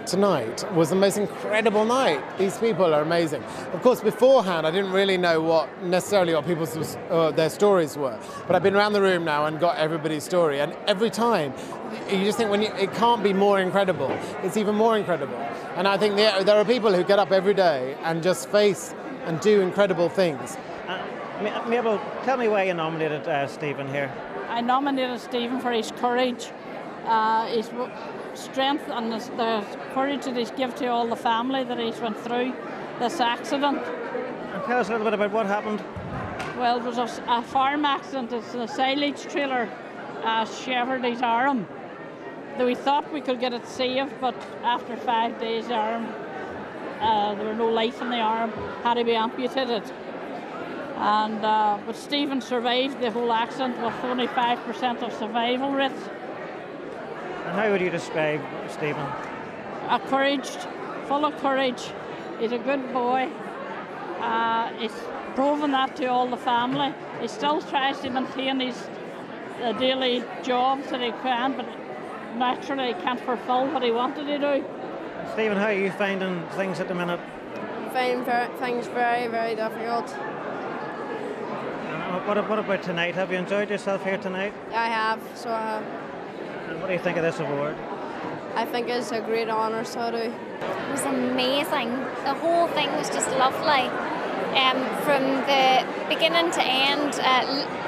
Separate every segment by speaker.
Speaker 1: tonight was the most incredible night. These people are amazing. Of course, beforehand, I didn't really know what people's their stories were. But I've been around the room now and got everybody's story. And every time, you just think it can't be more incredible. It's even more incredible. And I think there are people who get up every day and just face and do incredible things.
Speaker 2: Mabel, tell me why you nominated Stephen here.
Speaker 3: I nominated Stephen for his courage, his strength and the courage that he's given to all the family that he's went through this accident.
Speaker 2: And tell us a little bit about what happened.
Speaker 3: Well, there was a farm accident. The silage trailer severed his arm. Though we thought we could get it saved, but after 5 days the arm, there were no life in the arm, had to be amputated. And but Stephen survived the whole accident with only 5% of survival rate.
Speaker 2: And how would you describe Stephen?
Speaker 3: Full of courage. He's a good boy. He's proven that to all the family. He still tries to maintain his daily jobs that he can, but naturally he can't fulfil what he wanted to do.
Speaker 2: Stephen, how are you finding things at the minute?
Speaker 4: I find things very, very difficult.
Speaker 2: What about tonight? Have you enjoyed yourself here tonight?
Speaker 4: I have, so I have.
Speaker 2: And what do you think of this award?
Speaker 4: I think it's a great honour, so I do.
Speaker 5: It was amazing. The whole thing was just lovely. From the beginning to end,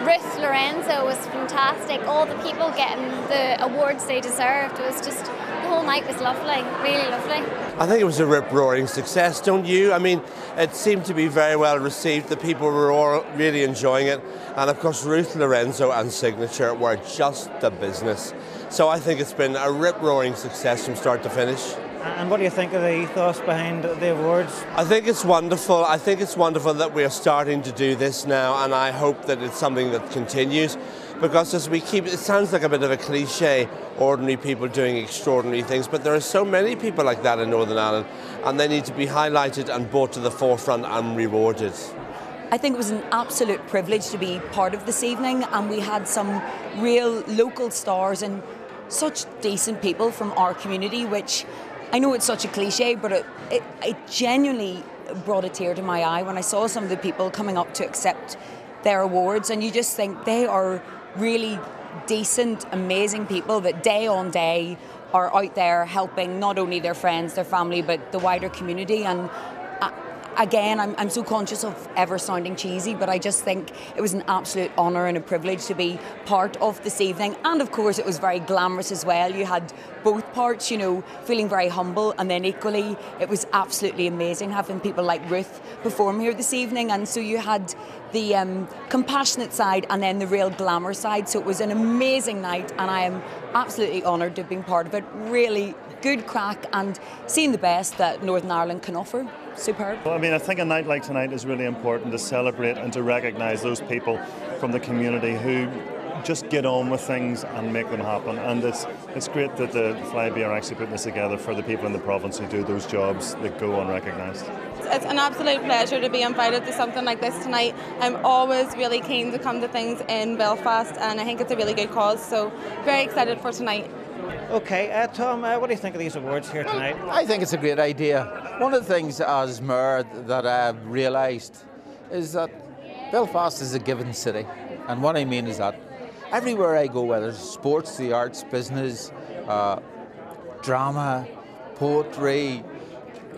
Speaker 5: Ruth Lorenzo was fantastic. All the people getting the awards they deserved. It was just, the whole night was lovely, really lovely.
Speaker 6: I think it was a rip-roaring success, don't you? I mean, it seemed to be very well received. The people were all really enjoying it. And of course, Ruth Lorenzo and Signature were just the business. So I think it's been a rip-roaring success from start to finish.
Speaker 2: And what do you think of the ethos behind the awards?
Speaker 6: I think it's wonderful. I think it's wonderful that we are starting to do this now, and I hope that it's something that continues. Because as we keep, it sounds like a bit of a cliche, ordinary people doing extraordinary things, but there are so many people like that in Northern Ireland, and they need to be highlighted and brought to the forefront and rewarded.
Speaker 7: I think it was an absolute privilege to be part of this evening, and we had some real local stars and such decent people from our community, which I know it's such a cliche, but it genuinely brought a tear to my eye when I saw some of the people coming up to accept their awards, and you just think they are really decent, amazing people that day on day are out there helping not only their friends, their family, but the wider community. And again, I'm so conscious of ever sounding cheesy, but I just think it was an absolute honour and a privilege to be part of this evening. And of course, it was very glamorous as well. You had both parts, you know, feeling very humble, and then equally, it was absolutely amazing having people like Ruth perform here this evening. And so you had the compassionate side and then the real glamour side. So it was an amazing night, and I am absolutely honoured to have been part of it. Really good crack and seeing the best that Northern Ireland can offer. Superb.
Speaker 8: Well, I mean, I think a night like tonight is really important to celebrate and to recognise those people from the community who just get on with things and make them happen. And it's great that the Flybe are actually putting this together for the people in the province who do those jobs that go unrecognised.
Speaker 9: It's an absolute pleasure to be invited to something like this tonight. I'm always really keen to come to things in Belfast, and I think it's a really good cause, so very excited for tonight.
Speaker 2: Okay, Tom, what do you think of these awards here tonight?
Speaker 10: I think it's a great idea. One of the things as Mayor that I've realised is that Belfast is a given city. And what I mean is that everywhere I go, whether it's sports, the arts, business, drama, poetry,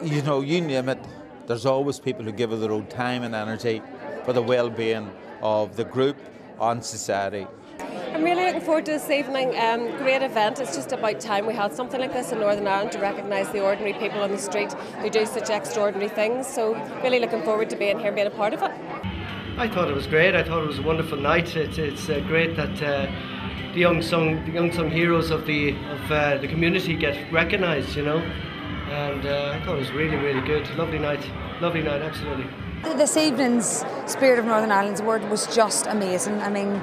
Speaker 10: you know, you name it, there's always people who give of their own time and energy for the well-being of the group and society.
Speaker 11: I'm really looking forward to this evening. Great event. It's just about time we had something like this in Northern Ireland to recognise the ordinary people on the street who do such extraordinary things. So really looking forward to being here and being a part of it.
Speaker 12: I thought it was great. I thought it was a wonderful night. It's great that the young sung heroes of the community get recognised, you know. And I thought it was really, really good. Lovely night, absolutely.
Speaker 13: This evening's Spirit of Northern Ireland's award was just amazing. I mean,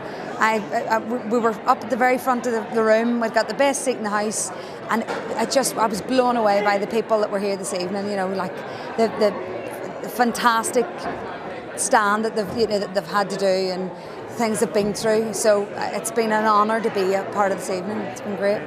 Speaker 13: we were up at the very front of the room. We've got the best seat in the house, and I was blown away by the people that were here this evening. You know, like the fantastic stand that they've had to do and things they've been through. So it's been an honour to be a part of this evening. It's been great.